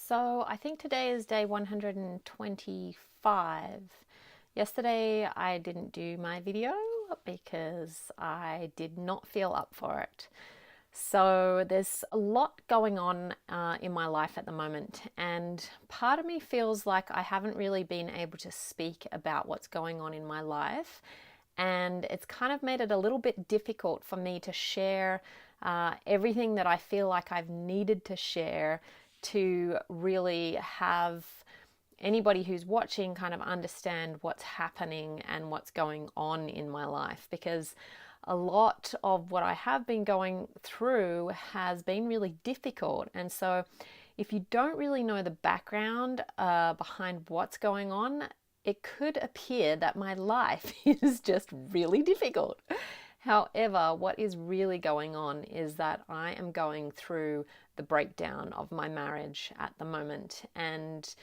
So I think today is day 125. Yesterday I didn't do my video because I did not feel up for it. So there's a lot going on in my life at the moment, and part of me feels like I haven't really been able to speak about what's going on in my life, and it's kind of made it a little bit difficult for me to share everything that I feel like I've needed to share to really have anybody who's watching kind of understand what's happening and what's going on in my life, because a lot of what I have been going through has been really difficult. And so if you don't really know the background behind what's going on, it could appear that my life is just really difficult. However, what is really going on is that I am going through the breakdown of my marriage at the moment, and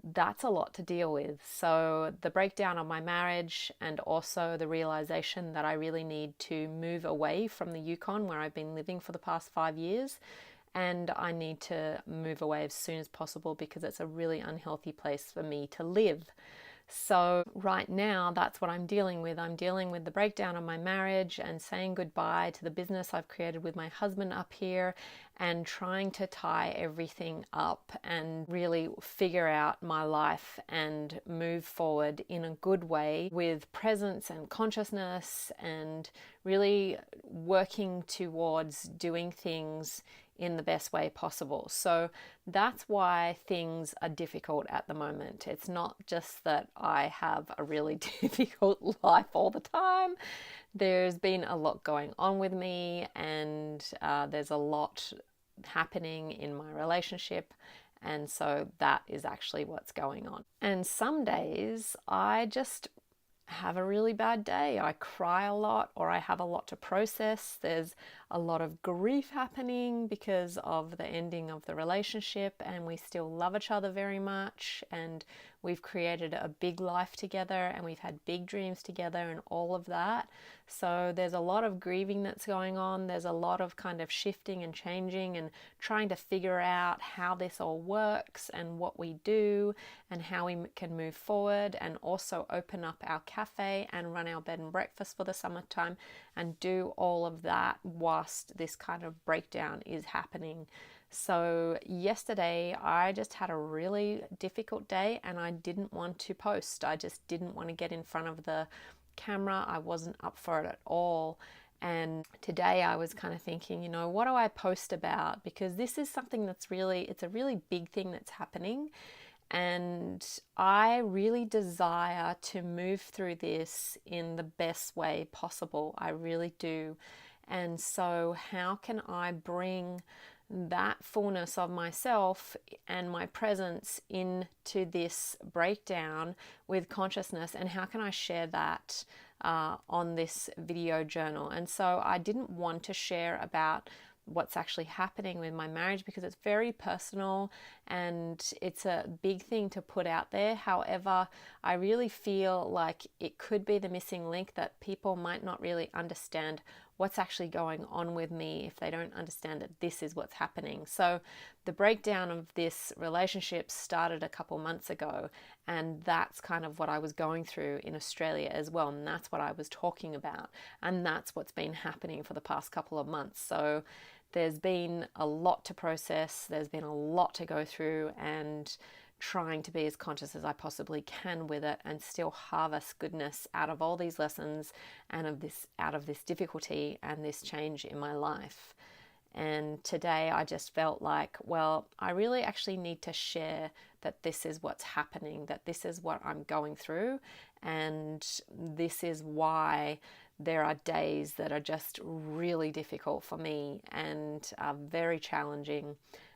that's a lot to deal with. So, the breakdown of my marriage, and also the realization that I really need to move away from the Yukon where I've been living for the past 5 years, and I need to move away as soon as possible because it's a really unhealthy place for me to live. So, right now, that's what I'm dealing with. I'm dealing with the breakdown of my marriage and saying goodbye to the business I've created with my husband up here, and trying to tie everything up and really figure out my life and move forward in a good way with presence and consciousness, and really working towards doing things in the best way possible. So that's why things are difficult at the moment. It's not just that I have a really difficult life all the time. There's been a lot going on with me, and there's a lot happening in my relationship. And so that is actually what's going on. And some days I just have a really bad day. I cry a lot, or I have a lot to process. There's a lot of grief happening because of the ending of the relationship, and we still love each other very much, and we've created a big life together, and we've had big dreams together and all of that. So there's a lot of grieving that's going on. There's a lot of kind of shifting and changing and trying to figure out how this all works and what we do and how we can move forward, and also open up our cafe and run our bed and breakfast for the summertime and do all of that whilst this kind of breakdown is happening. So yesterday I just had a really difficult day, and I didn't want to post. I just didn't want to get in front of the camera. I wasn't up for it at all. And today I was kind of thinking, what do I post about? Because this is something it's a really big thing that's happening. And I really desire to move through this in the best way possible. I really do. And so how can I bring that fullness of myself and my presence into this breakdown with consciousness, and how can I share that on this video journal? And so I didn't want to share about what's actually happening with my marriage because it's very personal and it's a big thing to put out there. However, I really feel like it could be the missing link, that people might not really understand what's actually going on with me if they don't understand that this is what's happening. So the breakdown of this relationship started a couple months ago, and that's kind of what I was going through in Australia as well, and that's what I was talking about, and that's what's been happening for the past couple of months. So there's been a lot to process, there's been a lot to go through, and trying to be as conscious as I possibly can with it and still harvest goodness out of all these lessons and out of this difficulty and this change in my life. And today I just felt like, well, I really actually need to share that this is what's happening, that this is what I'm going through, and this is why there are days that are just really difficult for me and are very challenging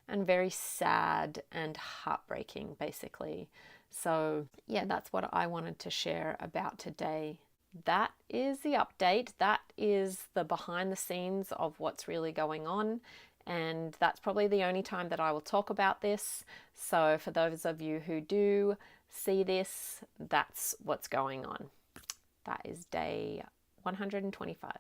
and very sad and heartbreaking, basically. So yeah, that's what I wanted to share about today. That is the update. That is the behind the scenes of what's really going on. And that's probably the only time that I will talk about this. So for those of you who do see this, that's what's going on. That is day 125.